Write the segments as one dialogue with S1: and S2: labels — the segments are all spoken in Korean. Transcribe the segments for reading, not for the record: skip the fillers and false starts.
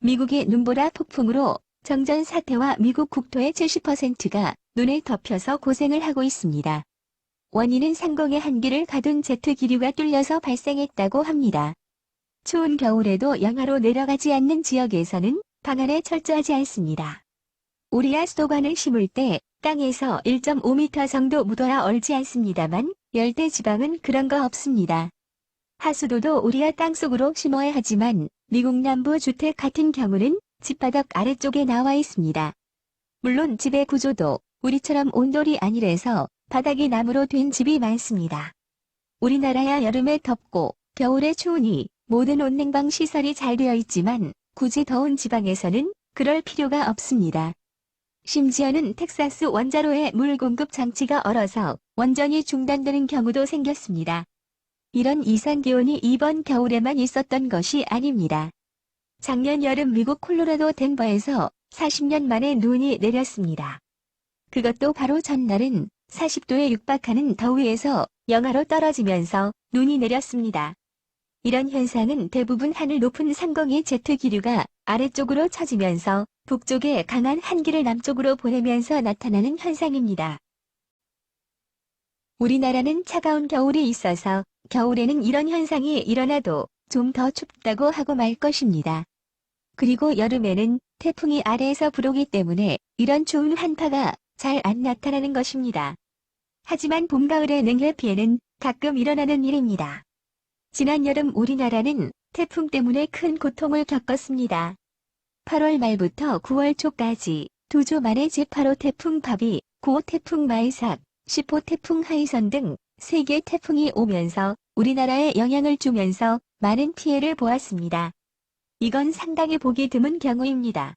S1: 미국의 눈보라 폭풍으로 정전 사태와 미국 국토의 70%가 눈에 덮여서 고생을 하고 있습니다. 원인은 상공의 한기를 가둔 제트 기류가 뚫려서 발생했다고 합니다. 추운 겨울에도 영하로 내려가지 않는 지역에서는 방안에 철저하지 않습니다. 우리야 수도관을 심을 때 땅에서 1.5m 정도 묻어야 얼지 않습니다만 열대 지방은 그런 거 없습니다. 하수도도 우리야 땅속으로 심어야 하지만 미국 남부 주택 같은 경우는 집바닥 아래쪽에 나와 있습니다. 물론 집의 구조도 우리처럼 온돌이 아니라서 바닥이 나무로 된 집이 많습니다. 우리나라야 여름에 덥고 겨울에 추우니 모든 온냉방 시설이 잘 되어 있지만 굳이 더운 지방에서는 그럴 필요가 없습니다. 심지어는 텍사스 원자로의 물 공급 장치가 얼어서 원전이 중단되는 경우도 생겼습니다. 이런 이상기온이 이번 겨울에만 있었던 것이 아닙니다. 작년 여름 미국 콜로라도 덴버에서 40년 만에 눈이 내렸습니다. 그것도 바로 전날은 40도에 육박하는 더위에서 영하로 떨어지면서 눈이 내렸습니다. 이런 현상은 대부분 하늘 높은 상공의 제트 기류가 아래쪽으로 처지면서 북쪽에 강한 한기를 남쪽으로 보내면서 나타나는 현상입니다. 우리나라는 차가운 겨울이 있어서 겨울에는 이런 현상이 일어나도 좀 더 춥다고 하고 말 것입니다. 그리고 여름에는 태풍이 아래에서 불어오기 때문에 이런 추운 한파가 잘 안 나타나는 것입니다. 하지만 봄, 가을의 냉해 피해는 가끔 일어나는 일입니다. 지난 여름 우리나라는 태풍 때문에 큰 고통을 겪었습니다. 8월 말부터 9월 초까지 2주 만에 제8호 태풍 바비, 9호 태풍 마이삭, 10호 태풍 하이선 등 3개 태풍이 오면서 우리나라에 영향을 주면서 많은 피해를 보았습니다. 이건 상당히 보기 드문 경우입니다.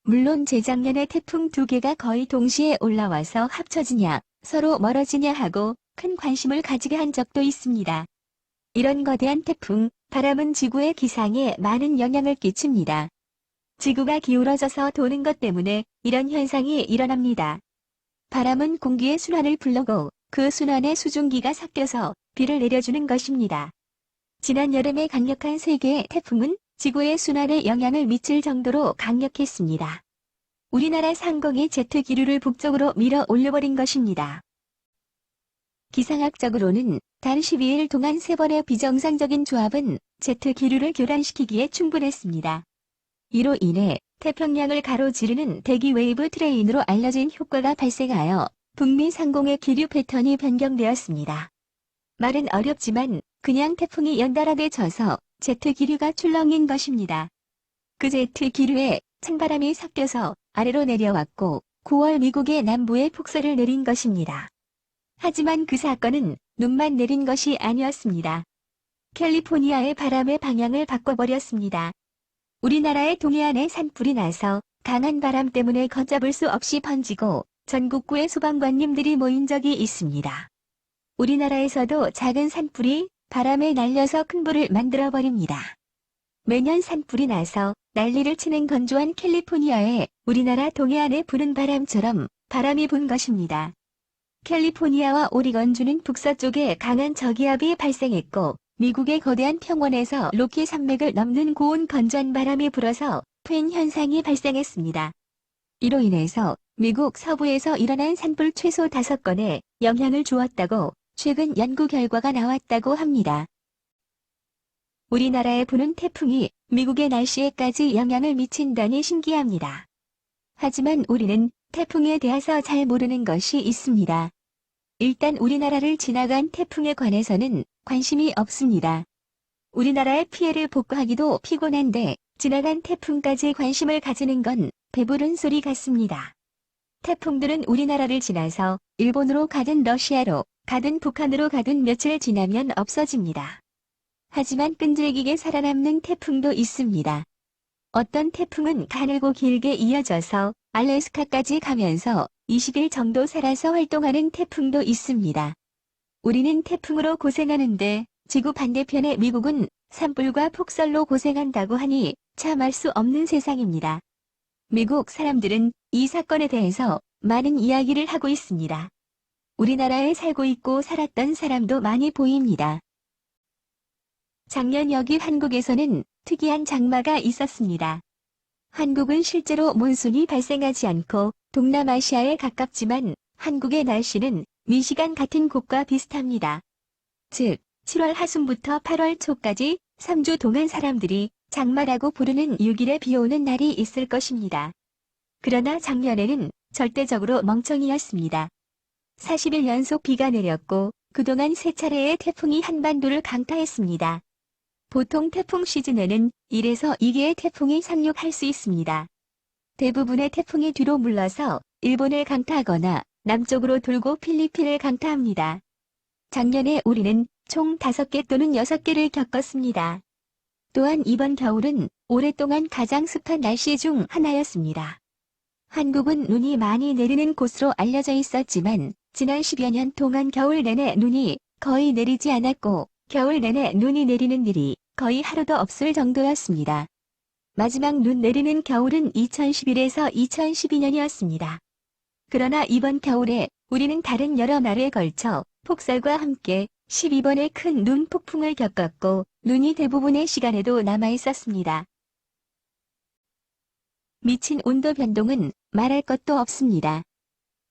S1: 물론 재작년에 태풍 2개가 거의 동시에 올라와서 합쳐지냐, 서로 멀어지냐 하고 큰 관심을 가지게 한 적도 있습니다. 이런 거대한 태풍, 바람은 지구의 기상에 많은 영향을 끼칩니다. 지구가 기울어져서 도는 것 때문에 이런 현상이 일어납니다. 바람은 공기의 순환을 불러고 그 순환에 수증기가 섞여서 비를 내려주는 것입니다. 지난 여름에 강력한 3개의 태풍은 지구의 순환에 영향을 미칠 정도로 강력했습니다. 우리나라 상공의 제트 기류를 북쪽으로 밀어 올려버린 것입니다. 기상학적으로는 단 12일 동안 3번의 비정상적인 조합은 제트 기류를 교란시키기에 충분했습니다. 이로 인해 태평양을 가로지르는 대기 웨이브 트레인으로 알려진 효과가 발생하여 북미 상공의 기류 패턴이 변경되었습니다. 말은 어렵지만 그냥 태풍이 연달아돼 져서 제트 기류가 출렁인 것입니다. 그 제트 기류에 찬바람이 섞여서 아래로 내려왔고 9월 미국의 남부에 폭설을 내린 것입니다. 하지만 그 사건은 눈만 내린 것이 아니었습니다. 캘리포니아의 바람의 방향을 바꿔버렸습니다. 우리나라의 동해안에 산불이 나서 강한 바람 때문에 걷잡을 수 없이 번지고 전국구의 소방관님들이 모인 적이 있습니다. 우리나라에서도 작은 산불이 바람에 날려서 큰 불을 만들어버립니다. 매년 산불이 나서 난리를 치는 건조한 캘리포니아에 우리나라 동해안에 부는 바람처럼 바람이 분 것입니다. 캘리포니아와 오리건주는 북서쪽에 강한 저기압이 발생했고 미국의 거대한 평원에서 로키 산맥을 넘는 고온 건조한 바람이 불어서 팬 현상이 발생했습니다. 이로 인해서 미국 서부에서 일어난 산불 최소 5건에 영향을 주었다고 최근 연구 결과가 나왔다고 합니다. 우리나라에 부는 태풍이 미국의 날씨에까지 영향을 미친다니 신기합니다. 하지만 우리는 태풍에 대해서 잘 모르는 것이 있습니다. 일단 우리나라를 지나간 태풍에 관해서는 관심이 없습니다. 우리나라의 피해를 복구하기도 피곤한데 지나간 태풍까지 관심을 가지는 건 배부른 소리 같습니다. 태풍들은 우리나라를 지나서 일본으로 가든 러시아로 가든 북한으로 가든 며칠 지나면 없어집니다. 하지만 끈질기게 살아남는 태풍도 있습니다. 어떤 태풍은 가늘고 길게 이어져서 알래스카까지 가면서 20일 정도 살아서 활동하는 태풍도 있습니다. 우리는 태풍으로 고생하는데 지구 반대편의 미국은 산불과 폭설로 고생한다고 하니 참을 수 없는 세상입니다. 미국 사람들은 이 사건에 대해서 많은 이야기를 하고 있습니다. 우리나라에 살고 있고 살았던 사람도 많이 보입니다. 작년 여기 한국에서는 특이한 장마가 있었습니다. 한국은 실제로 몬순이 발생하지 않고 동남아시아에 가깝지만 한국의 날씨는 미시간 같은 곳과 비슷합니다. 즉, 7월 하순부터 8월 초까지 3주 동안 사람들이 장마라고 부르는 6일에 비 오는 날이 있을 것입니다. 그러나 작년에는 절대적으로 멍청이였습니다. 40일 연속 비가 내렸고 그동안 3차례의 태풍이 한반도를 강타했습니다. 보통 태풍 시즌에는 1에서 2개의 태풍이 상륙할 수 있습니다. 대부분의 태풍이 뒤로 물러서 일본을 강타하거나 남쪽으로 돌고 필리핀을 강타합니다. 작년에 우리는 총 5개 또는 6개를 겪었습니다. 또한 이번 겨울은 오랫동안 가장 습한 날씨 중 하나였습니다. 한국은 눈이 많이 내리는 곳으로 알려져 있었지만 지난 10여 년 동안 겨울 내내 눈이 거의 내리지 않았고 겨울 내내 눈이 내리는 일이 거의 하루도 없을 정도였습니다. 마지막 눈 내리는 겨울은 2011에서 2012년이었습니다. 그러나 이번 겨울에 우리는 다른 여러 날에 걸쳐 폭설과 함께 12번의 큰 눈 폭풍을 겪었고 눈이 대부분의 시간에도 남아 있었습니다. 미친 온도 변동은 말할 것도 없습니다.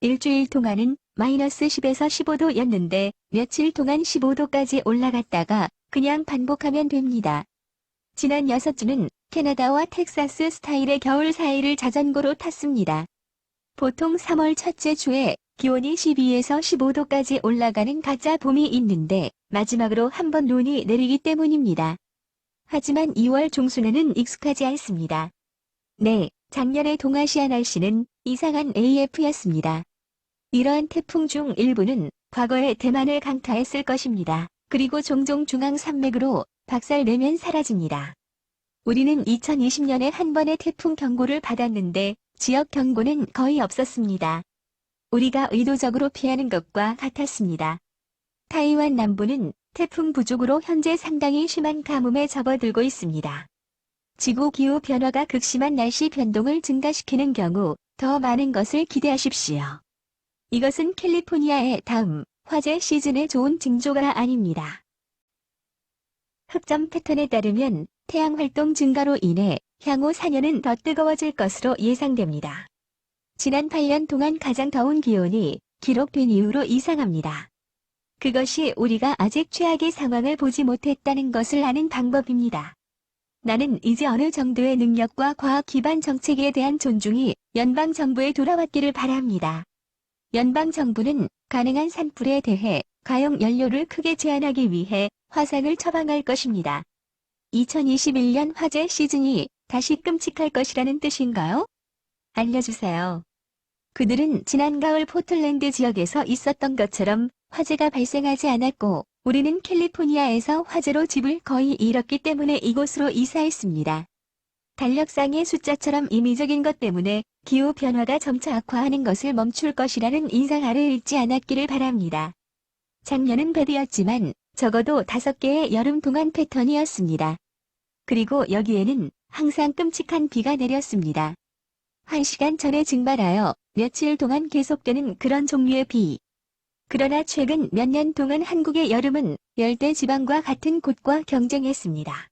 S1: 일주일 동안은 마이너스 10에서 15도였는데 며칠 동안 15도까지 올라갔다가 그냥 반복하면 됩니다. 지난 6주는 캐나다와 텍사스 스타일의 겨울 사이를 자전거로 탔습니다. 보통 3월 첫째 주에 기온이 12에서 15도까지 올라가는 가짜 봄이 있는데 마지막으로 한 번 눈이 내리기 때문입니다. 하지만 2월 중순에는 익숙하지 않습니다. 네, 작년의 동아시아 날씨는 이상한 AF였습니다. 이러한 태풍 중 일부는 과거에 대만을 강타했을 것입니다. 그리고 종종 중앙산맥으로 박살내면 사라집니다. 우리는 2020년에 한 번의 태풍 경고를 받았는데 지역 경고는 거의 없었습니다. 우리가 의도적으로 피하는 것과 같았습니다. 타이완 남부는 태풍 부족으로 현재 상당히 심한 가뭄에 접어들고 있습니다. 지구 기후 변화가 극심한 날씨 변동을 증가시키는 경우 더 많은 것을 기대하십시오. 이것은 캘리포니아의 다음 화재 시즌의 좋은 징조가 아닙니다. 흑점 패턴에 따르면 태양 활동 증가로 인해 향후 4년은 더 뜨거워질 것으로 예상됩니다. 지난 8년 동안 가장 더운 기온이 기록된 이후로 이상합니다. 그것이 우리가 아직 최악의 상황을 보지 못했다는 것을 아는 방법입니다. 나는 이제 어느 정도의 능력과 과학 기반 정책에 대한 존중이 연방정부에 돌아왔기를 바랍니다. 연방정부는 가능한 산불에 대해 가용 연료를 크게 제한하기 위해 화상을 처방할 것입니다. 2021년 화재 시즌이 다시 끔찍할 것이라는 뜻인가요? 알려주세요. 그들은 지난 가을 포틀랜드 지역에서 있었던 것처럼 화재가 발생하지 않았고 우리는 캘리포니아에서 화재로 집을 거의 잃었기 때문에 이곳으로 이사했습니다. 달력상의 숫자처럼 임의적인 것 때문에 기후변화가 점차 악화하는 것을 멈출 것이라는 인상알을 읽지 않았기를 바랍니다. 작년은 배드였지만 적어도 5개의 여름 동안 패턴이었습니다. 그리고 여기에는 항상 끔찍한 비가 내렸습니다. 1시간 전에 증발하여 며칠 동안 계속되는 그런 종류의 비. 그러나 최근 몇 년 동안 한국의 여름은 열대 지방과 같은 곳과 경쟁했습니다.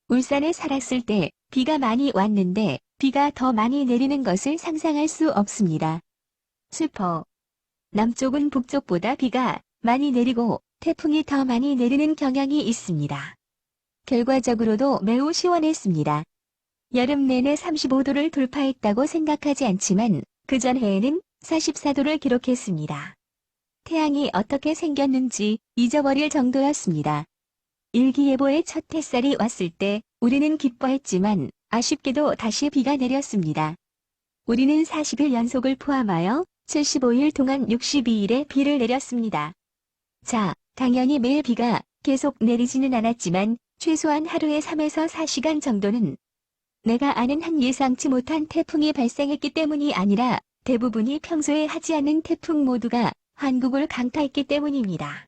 S1: 울산에 살았을 때 비가 많이 왔는데 비가 더 많이 내리는 것을 상상할 수 없습니다. 남쪽은 북쪽보다 비가 많이 내리고 태풍이 더 많이 내리는 경향이 있습니다. 결과적으로도 매우 시원했습니다. 여름 내내 35도를 돌파했다고 생각하지 않지만 그 전해에는 44도를 기록했습니다. 태양이 어떻게 생겼는지 잊어버릴 정도였습니다. 일기예보의 첫 햇살이 왔을 때 우리는 기뻐했지만 아쉽게도 다시 비가 내렸습니다. 우리는 40일 연속을 포함하여 75일 동안 62일의 비를 내렸습니다. 자, 당연히 매일 비가 계속 내리지는 않았지만 최소한 하루에 3에서 4시간 정도는 내가 아는 한 예상치 못한 태풍이 발생했기 때문이 아니라 대부분이 평소에 하지 않는 태풍 모두가 한국을 강타했기 때문입니다.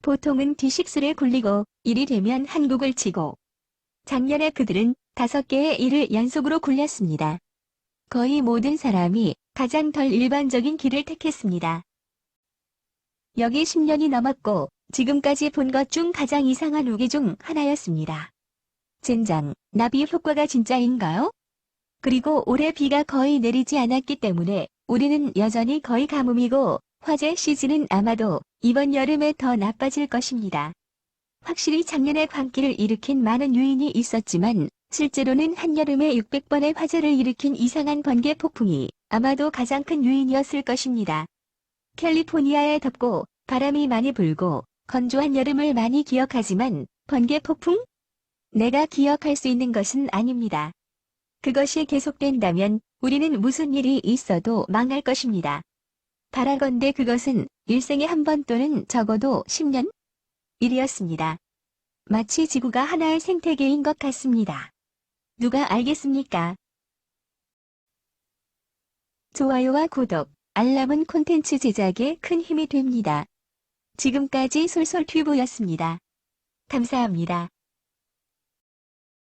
S1: 보통은 D6를 굴리고 1이 되면 한국을 치고 작년에 그들은 5개의 1을 연속으로 굴렸습니다. 거의 모든 사람이 가장 덜 일반적인 길을 택했습니다. 여기 10년이 넘었고 지금까지 본 것 중 가장 이상한 우기 중 하나였습니다. 젠장, 나비 효과가 진짜인가요? 그리고 올해 비가 거의 내리지 않았기 때문에 우리는 여전히 거의 가뭄이고 화재 시즌은 아마도 이번 여름에 더 나빠질 것입니다. 확실히 작년에 광기를 일으킨 많은 요인이 있었지만 실제로는 한여름에 600번의 화재를 일으킨 이상한 번개 폭풍이 아마도 가장 큰 요인이었을 것입니다. 캘리포니아에 덥고 바람이 많이 불고 건조한 여름을 많이 기억하지만 번개 폭풍? 내가 기억할 수 있는 것은 아닙니다. 그것이 계속된다면 우리는 무슨 일이 있어도 망할 것입니다. 바라건대 그것은 일생에 한 번 또는 적어도 10년? 일이었습니다. 마치 지구가 하나의 생태계인 것 같습니다. 누가 알겠습니까? 좋아요와 구독, 알람은 콘텐츠 제작에 큰 힘이 됩니다. 지금까지 솔솔튜브였습니다. 감사합니다.